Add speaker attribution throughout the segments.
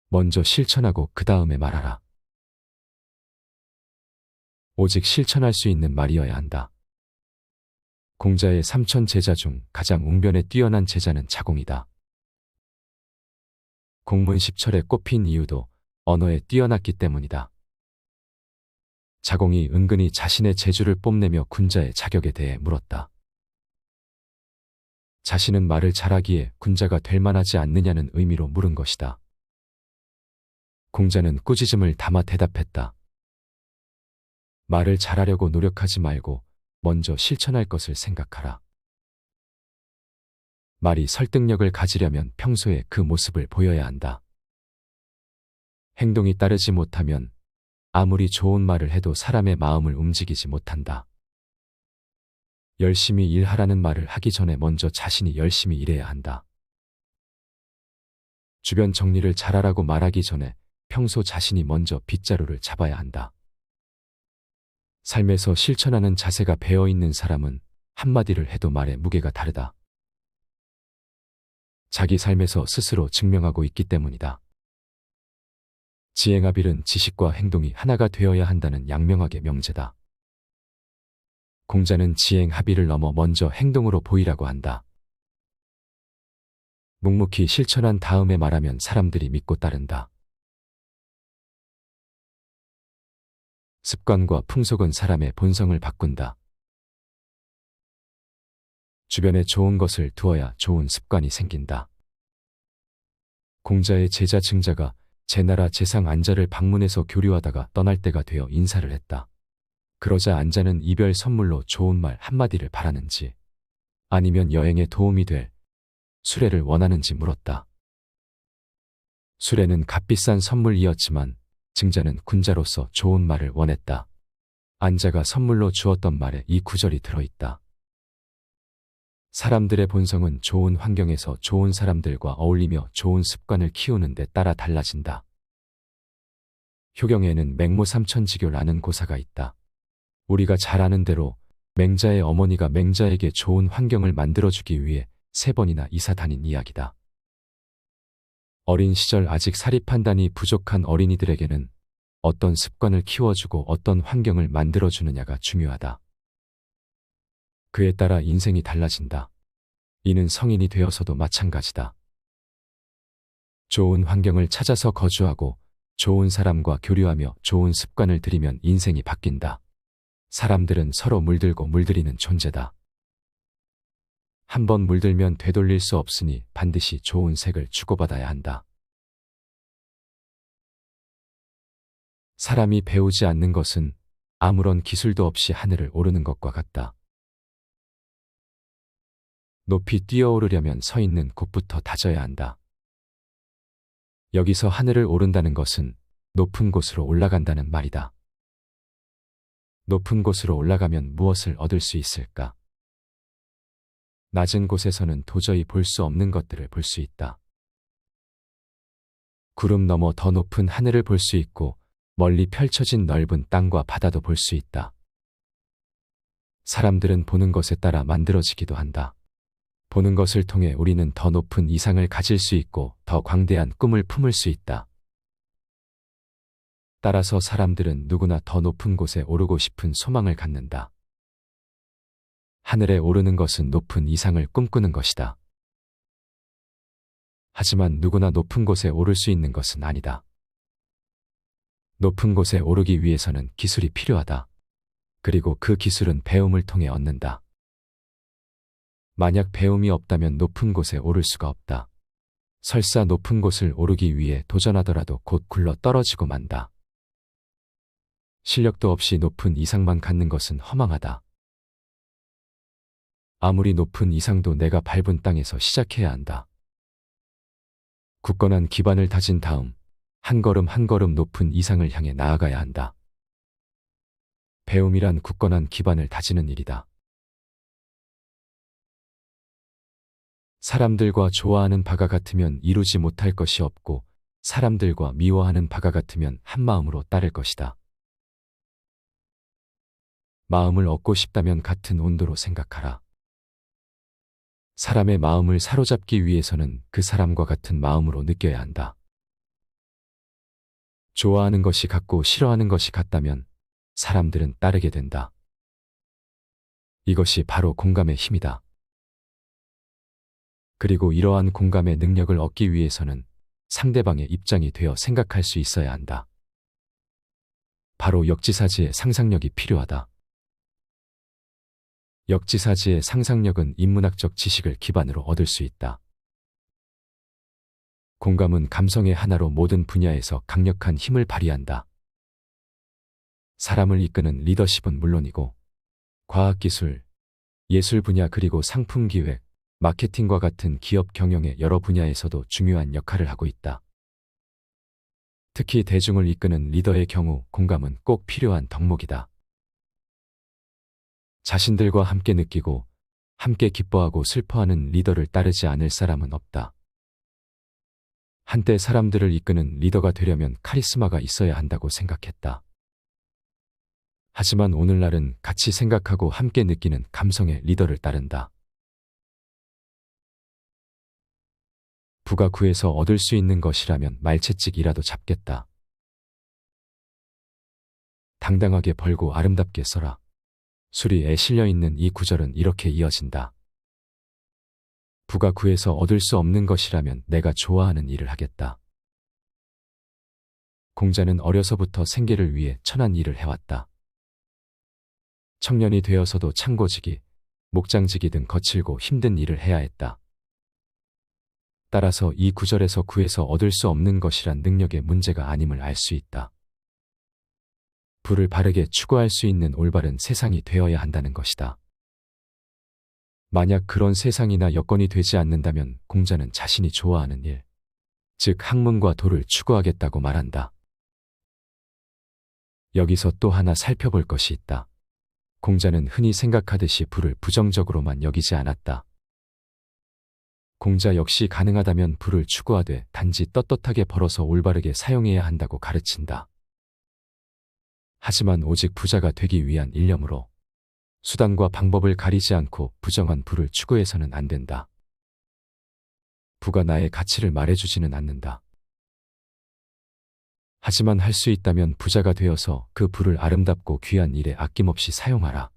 Speaker 1: 먼저 실천하고 그 다음에 말하라. 오직 실천할 수 있는 말이어야 한다. 공자의 삼천 제자 중 가장 웅변에 뛰어난 제자는 자공이다. 공문십철에 꼽힌 이유도 언어에 뛰어났기 때문이다. 자공이 은근히 자신의 재주를 뽐내며 군자의 자격에 대해 물었다. 자신은 말을 잘하기에 군자가 될 만하지 않느냐는 의미로 물은 것이다. 공자는 꾸짖음을 담아 대답했다. 말을 잘하려고 노력하지 말고 먼저 실천할 것을 생각하라. 말이 설득력을 가지려면 평소에 그 모습을 보여야 한다. 행동이 따르지 못하면 아무리 좋은 말을 해도 사람의 마음을 움직이지 못한다. 열심히 일하라는 말을 하기 전에 먼저 자신이 열심히 일해야 한다. 주변 정리를 잘하라고 말하기 전에 평소 자신이 먼저 빗자루를 잡아야 한다. 삶에서 실천하는 자세가 배어있는 사람은 한마디를 해도 말의 무게가 다르다. 자기 삶에서 스스로 증명하고 있기 때문이다. 지행합일은 지식과 행동이 하나가 되어야 한다는 양명학의 명제다. 공자는 지행합일을 넘어 먼저 행동으로 보이라고 한다. 묵묵히 실천한 다음에 말하면 사람들이 믿고 따른다. 습관과 풍속은 사람의 본성을 바꾼다. 주변에 좋은 것을 두어야 좋은 습관이 생긴다. 공자의 제자 증자가 제나라 제상 안자를 방문해서 교류하다가 떠날 때가 되어 인사를 했다. 그러자 안자는 이별 선물로 좋은 말 한마디를 바라는지 아니면 여행에 도움이 될 수레를 원하는지 물었다. 수레는 값비싼 선물이었지만 증자는 군자로서 좋은 말을 원했다. 안자가 선물로 주었던 말에 이 구절이 들어있다. 사람들의 본성은 좋은 환경에서 좋은 사람들과 어울리며 좋은 습관을 키우는 데 따라 달라진다. 효경에는 맹모삼천지교라는 고사가 있다. 우리가 잘 아는 대로 맹자의 어머니가 맹자에게 좋은 환경을 만들어주기 위해 3번이나 이사 다닌 이야기다. 어린 시절 아직 사리 판단이 부족한 어린이들에게는 어떤 습관을 키워주고 어떤 환경을 만들어주느냐가 중요하다. 그에 따라 인생이 달라진다. 이는 성인이 되어서도 마찬가지다. 좋은 환경을 찾아서 거주하고 좋은 사람과 교류하며 좋은 습관을 들이면 인생이 바뀐다. 사람들은 서로 물들고 물들이는 존재다. 한번 물들면 되돌릴 수 없으니 반드시 좋은 색을 주고받아야 한다. 사람이 배우지 않는 것은 아무런 기술도 없이 하늘을 오르는 것과 같다. 높이 뛰어오르려면 서 있는 곳부터 다져야 한다. 여기서 하늘을 오른다는 것은 높은 곳으로 올라간다는 말이다. 높은 곳으로 올라가면 무엇을 얻을 수 있을까? 낮은 곳에서는 도저히 볼 수 없는 것들을 볼 수 있다. 구름 너머 더 높은 하늘을 볼 수 있고 멀리 펼쳐진 넓은 땅과 바다도 볼 수 있다. 사람들은 보는 것에 따라 만들어지기도 한다. 보는 것을 통해 우리는 더 높은 이상을 가질 수 있고 더 광대한 꿈을 품을 수 있다. 따라서 사람들은 누구나 더 높은 곳에 오르고 싶은 소망을 갖는다. 하늘에 오르는 것은 높은 이상을 꿈꾸는 것이다. 하지만 누구나 높은 곳에 오를 수 있는 것은 아니다. 높은 곳에 오르기 위해서는 기술이 필요하다. 그리고 그 기술은 배움을 통해 얻는다. 만약 배움이 없다면 높은 곳에 오를 수가 없다. 설사 높은 곳을 오르기 위해 도전하더라도 곧 굴러 떨어지고 만다. 실력도 없이 높은 이상만 갖는 것은 허망하다. 아무리 높은 이상도 내가 밟은 땅에서 시작해야 한다. 굳건한 기반을 다진 다음 한 걸음 한 걸음 높은 이상을 향해 나아가야 한다. 배움이란 굳건한 기반을 다지는 일이다. 사람들과 좋아하는 바가 같으면 이루지 못할 것이 없고 사람들과 미워하는 바가 같으면 한마음으로 따를 것이다. 마음을 얻고 싶다면 같은 온도로 생각하라. 사람의 마음을 사로잡기 위해서는 그 사람과 같은 마음으로 느껴야 한다. 좋아하는 것이 같고 싫어하는 것이 같다면 사람들은 따르게 된다. 이것이 바로 공감의 힘이다. 그리고 이러한 공감의 능력을 얻기 위해서는 상대방의 입장이 되어 생각할 수 있어야 한다. 바로 역지사지의 상상력이 필요하다. 역지사지의 상상력은 인문학적 지식을 기반으로 얻을 수 있다. 공감은 감성의 하나로 모든 분야에서 강력한 힘을 발휘한다. 사람을 이끄는 리더십은 물론이고 과학기술, 예술 분야 그리고 상품 기획, 마케팅과 같은 기업 경영의 여러 분야에서도 중요한 역할을 하고 있다. 특히 대중을 이끄는 리더의 경우 공감은 꼭 필요한 덕목이다. 자신들과 함께 느끼고 함께 기뻐하고 슬퍼하는 리더를 따르지 않을 사람은 없다. 한때 사람들을 이끄는 리더가 되려면 카리스마가 있어야 한다고 생각했다. 하지만 오늘날은 같이 생각하고 함께 느끼는 감성의 리더를 따른다. 부가 구해서 얻을 수 있는 것이라면 말채찍이라도 잡겠다. 당당하게 벌고 아름답게 써라. 수리에 실려있는 이 구절은 이렇게 이어진다. 부가 구해서 얻을 수 없는 것이라면 내가 좋아하는 일을 하겠다. 공자는 어려서부터 생계를 위해 천한 일을 해왔다. 청년이 되어서도 창고지기, 목장지기 등 거칠고 힘든 일을 해야 했다. 따라서 이 구절에서 구해서 얻을 수 없는 것이란 능력의 문제가 아님을 알 수 있다. 부를 바르게 추구할 수 있는 올바른 세상이 되어야 한다는 것이다. 만약 그런 세상이나 여건이 되지 않는다면 공자는 자신이 좋아하는 일, 즉 학문과 도를 추구하겠다고 말한다. 여기서 또 하나 살펴볼 것이 있다. 공자는 흔히 생각하듯이 부를 부정적으로만 여기지 않았다. 공자 역시 가능하다면 부를 추구하되 단지 떳떳하게 벌어서 올바르게 사용해야 한다고 가르친다. 하지만 오직 부자가 되기 위한 일념으로 수단과 방법을 가리지 않고 부정한 부를 추구해서는 안 된다. 부가 나의 가치를 말해주지는 않는다. 하지만 할 수 있다면 부자가 되어서 그 부를 아름답고 귀한 일에 아낌없이 사용하라.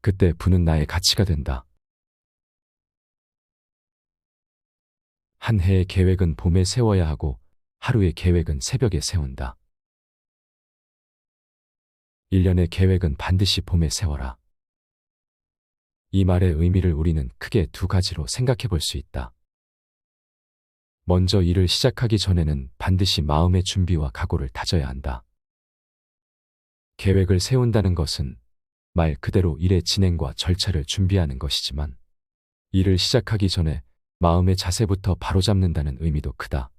Speaker 1: 그때 부는 나의 가치가 된다. 한 해의 계획은 봄에 세워야 하고 하루의 계획은 새벽에 세운다. 1년의 계획은 반드시 봄에 세워라. 이 말의 의미를 우리는 크게 두 가지로 생각해 볼 수 있다. 먼저 일을 시작하기 전에는 반드시 마음의 준비와 각오를 다져야 한다. 계획을 세운다는 것은 말 그대로 일의 진행과 절차를 준비하는 것이지만 일을 시작하기 전에 마음의 자세부터 바로잡는다는 의미도 크다.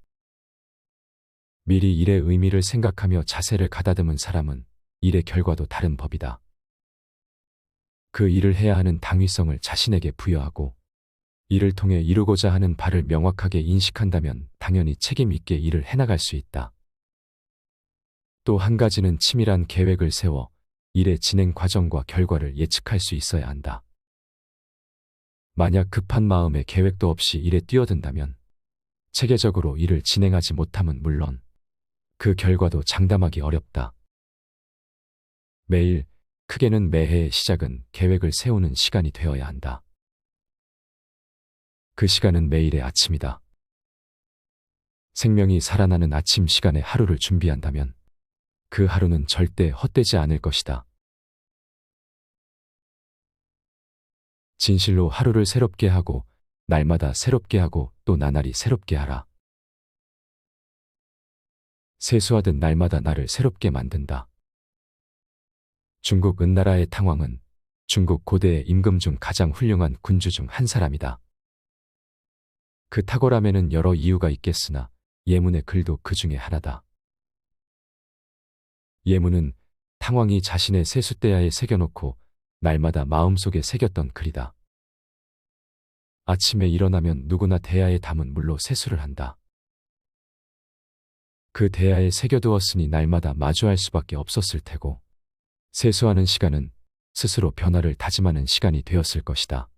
Speaker 1: 미리 일의 의미를 생각하며 자세를 가다듬은 사람은 일의 결과도 다른 법이다. 그 일을 해야 하는 당위성을 자신에게 부여하고 이를 통해 이루고자 하는 바를 명확하게 인식한다면 당연히 책임 있게 일을 해나갈 수 있다. 또 한 가지는 치밀한 계획을 세워 일의 진행 과정과 결과를 예측할 수 있어야 한다. 만약 급한 마음에 계획도 없이 일에 뛰어든다면 체계적으로 일을 진행하지 못함은 물론 그 결과도 장담하기 어렵다. 매일, 크게는 매해의 시작은 계획을 세우는 시간이 되어야 한다. 그 시간은 매일의 아침이다. 생명이 살아나는 아침 시간에 하루를 준비한다면 그 하루는 절대 헛되지 않을 것이다. 진실로 하루를 새롭게 하고 날마다 새롭게 하고 또 나날이 새롭게 하라. 세수하듯 날마다 나를 새롭게 만든다. 중국 은나라의 탕왕은 중국 고대의 임금 중 가장 훌륭한 군주 중 한 사람이다. 그 탁월함에는 여러 이유가 있겠으나 예문의 글도 그 중에 하나다. 예문은 탕왕이 자신의 세숫대야에 새겨놓고 날마다 마음속에 새겼던 글이다. 아침에 일어나면 누구나 대야에 담은 물로 세수를 한다. 그 대야에 새겨두었으니 날마다 마주할 수밖에 없었을 테고 세수하는 시간은 스스로 변화를 다짐하는 시간이 되었을 것이다.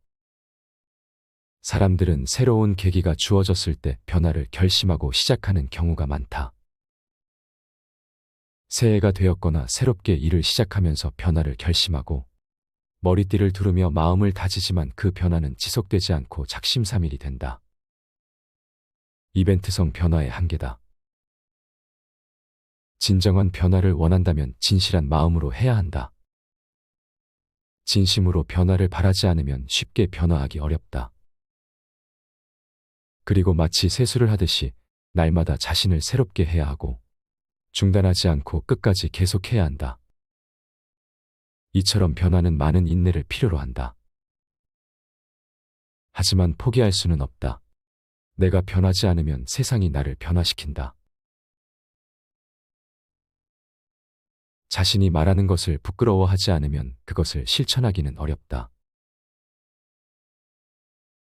Speaker 1: 사람들은 새로운 계기가 주어졌을 때 변화를 결심하고 시작하는 경우가 많다. 새해가 되었거나 새롭게 일을 시작하면서 변화를 결심하고 머리띠를 두르며 마음을 다지지만 그 변화는 지속되지 않고 작심삼일이 된다. 이벤트성 변화의 한계다. 진정한 변화를 원한다면 진실한 마음으로 해야 한다. 진심으로 변화를 바라지 않으면 쉽게 변화하기 어렵다. 그리고 마치 세수를 하듯이 날마다 자신을 새롭게 해야 하고 중단하지 않고 끝까지 계속해야 한다. 이처럼 변화는 많은 인내를 필요로 한다. 하지만 포기할 수는 없다. 내가 변하지 않으면 세상이 나를 변화시킨다. 자신이 말하는 것을 부끄러워하지 않으면 그것을 실천하기는 어렵다.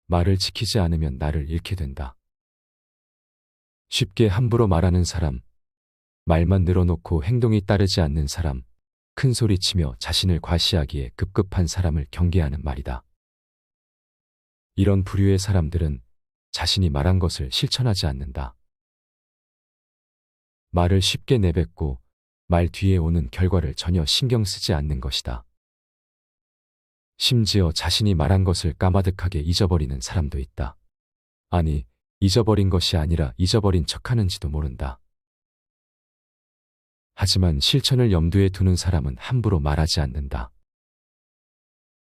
Speaker 1: 말을 지키지 않으면 나를 잃게 된다. 쉽게 함부로 말하는 사람, 말만 늘어놓고 행동이 따르지 않는 사람, 큰 소리치며 자신을 과시하기에 급급한 사람을 경계하는 말이다. 이런 부류의 사람들은 자신이 말한 것을 실천하지 않는다. 말을 쉽게 내뱉고 말 뒤에 오는 결과를 전혀 신경 쓰지 않는 것이다. 심지어 자신이 말한 것을 까마득하게 잊어버리는 사람도 있다. 아니, 잊어버린 것이 아니라 잊어버린 척하는지도 모른다. 하지만 실천을 염두에 두는 사람은 함부로 말하지 않는다.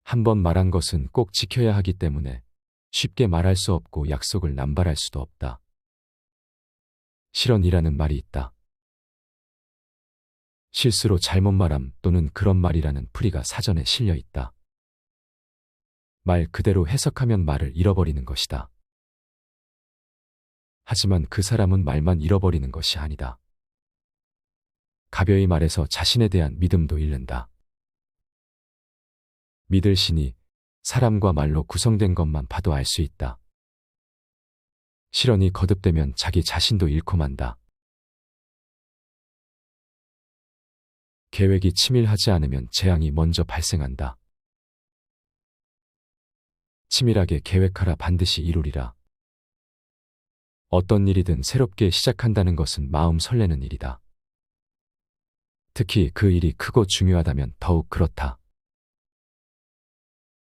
Speaker 1: 한 번 말한 것은 꼭 지켜야 하기 때문에 쉽게 말할 수 없고 약속을 남발할 수도 없다. 실언이라는 말이 있다. 실수로 잘못 말함 또는 그런 말이라는 풀이가 사전에 실려 있다. 말 그대로 해석하면 말을 잃어버리는 것이다. 하지만 그 사람은 말만 잃어버리는 것이 아니다. 가벼이 말해서 자신에 대한 믿음도 잃는다. 믿을 신이 사람과 말로 구성된 것만 봐도 알 수 있다. 실언이 거듭되면 자기 자신도 잃고 만다. 계획이 치밀하지 않으면 재앙이 먼저 발생한다. 치밀하게 계획하라 반드시 이루리라. 어떤 일이든 새롭게 시작한다는 것은 마음 설레는 일이다. 특히 그 일이 크고 중요하다면 더욱 그렇다.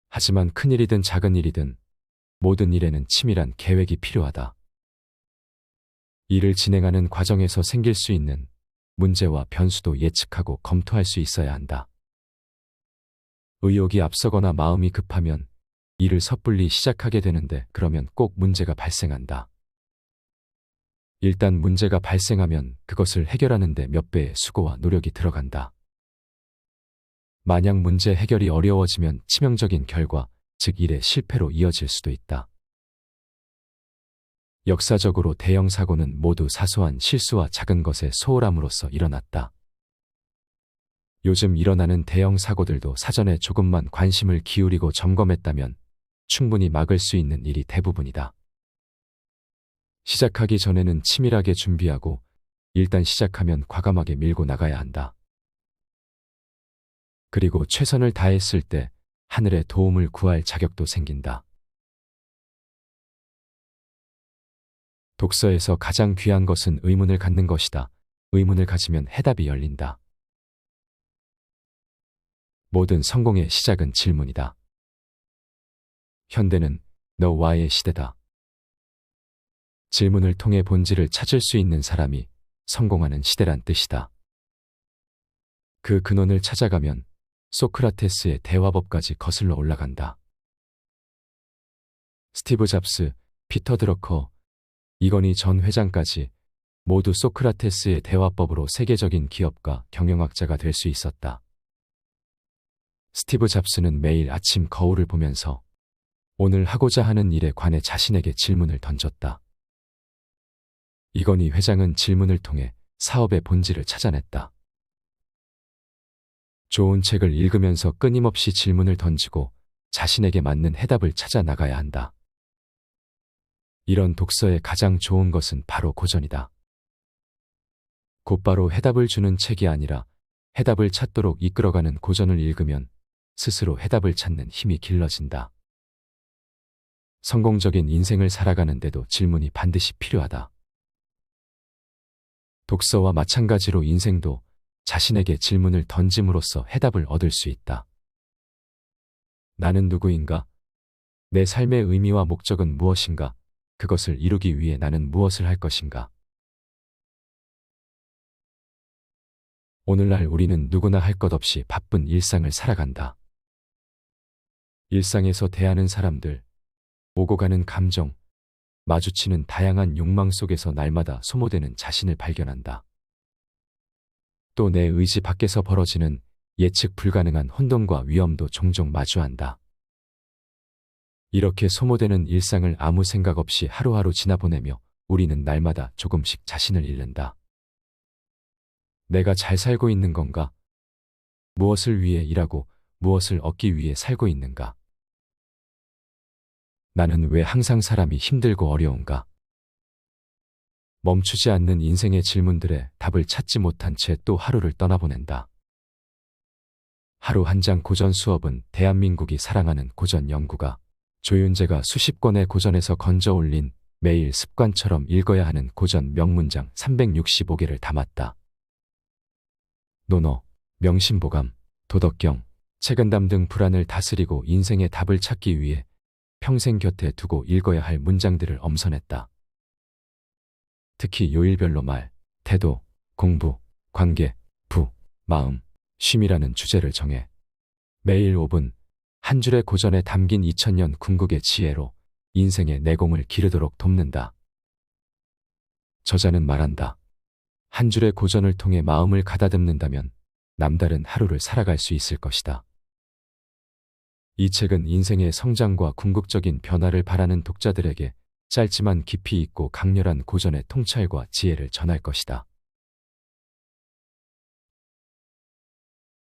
Speaker 1: 하지만 큰 일이든 작은 일이든 모든 일에는 치밀한 계획이 필요하다. 일을 진행하는 과정에서 생길 수 있는 문제와 변수도 예측하고 검토할 수 있어야 한다. 의욕이 앞서거나 마음이 급하면 일을 섣불리 시작하게 되는데 그러면 꼭 문제가 발생한다. 일단 문제가 발생하면 그것을 해결하는 데 몇 배의 수고와 노력이 들어간다. 만약 문제 해결이 어려워지면 치명적인 결과, 즉 일의 실패로 이어질 수도 있다. 역사적으로 대형 사고는 모두 사소한 실수와 작은 것의 소홀함으로써 일어났다. 요즘 일어나는 대형 사고들도 사전에 조금만 관심을 기울이고 점검했다면 충분히 막을 수 있는 일이 대부분이다. 시작하기 전에는 치밀하게 준비하고 일단 시작하면 과감하게 밀고 나가야 한다. 그리고 최선을 다했을 때 하늘의 도움을 구할 자격도 생긴다. 독서에서 가장 귀한 것은 의문을 갖는 것이다. 의문을 가지면 해답이 열린다. 모든 성공의 시작은 질문이다. 현대는 너와의 시대다. 질문을 통해 본질을 찾을 수 있는 사람이 성공하는 시대란 뜻이다. 그 근원을 찾아가면 소크라테스의 대화법까지 거슬러 올라간다. 스티브 잡스, 피터 드러커, 이건희 전 회장까지 모두 소크라테스의 대화법으로 세계적인 기업가, 경영학자가 될 수 있었다. 스티브 잡스는 매일 아침 거울을 보면서 오늘 하고자 하는 일에 관해 자신에게 질문을 던졌다. 이건희 회장은 질문을 통해 사업의 본질을 찾아냈다. 좋은 책을 읽으면서 끊임없이 질문을 던지고 자신에게 맞는 해답을 찾아 나가야 한다. 이런 독서의 가장 좋은 것은 바로 고전이다. 곧바로 해답을 주는 책이 아니라 해답을 찾도록 이끌어가는 고전을 읽으면 스스로 해답을 찾는 힘이 길러진다. 성공적인 인생을 살아가는데도 질문이 반드시 필요하다. 독서와 마찬가지로 인생도 자신에게 질문을 던짐으로써 해답을 얻을 수 있다. 나는 누구인가? 내 삶의 의미와 목적은 무엇인가? 그것을 이루기 위해 나는 무엇을 할 것인가? 오늘날 우리는 누구나 할 것 없이 바쁜 일상을 살아간다. 일상에서 대하는 사람들, 오고 가는 감정, 마주치는 다양한 욕망 속에서 날마다 소모되는 자신을 발견한다. 또 내 의지 밖에서 벌어지는 예측 불가능한 혼돈과 위험도 종종 마주한다. 이렇게 소모되는 일상을 아무 생각 없이 하루하루 지나보내며 우리는 날마다 조금씩 자신을 잃는다. 내가 잘 살고 있는 건가? 무엇을 위해 일하고 무엇을 얻기 위해 살고 있는가? 나는 왜 항상 사람이 힘들고 어려운가? 멈추지 않는 인생의 질문들에 답을 찾지 못한 채 또 하루를 떠나보낸다. 하루 한 장 고전 수업은 대한민국이 사랑하는 고전 연구가 조윤재가 수십 권의 고전에서 건져 올린 매일 습관처럼 읽어야 하는 고전 명문장 365개를 담았다. 논어, 명심보감, 도덕경, 책은담 등 불안을 다스리고 인생의 답을 찾기 위해 평생 곁에 두고 읽어야 할 문장들을 엄선했다. 특히 요일별로 말, 태도, 공부, 관계, 부, 마음, 쉼이라는 주제를 정해 매일 5분 한 줄의 고전에 담긴 2000년 궁극의 지혜로 인생의 내공을 기르도록 돕는다. 저자는 말한다. 한 줄의 고전을 통해 마음을 가다듬는다면 남다른 하루를 살아갈 수 있을 것이다. 이 책은 인생의 성장과 궁극적인 변화를 바라는 독자들에게 짧지만 깊이 있고 강렬한 고전의 통찰과 지혜를 전할 것이다.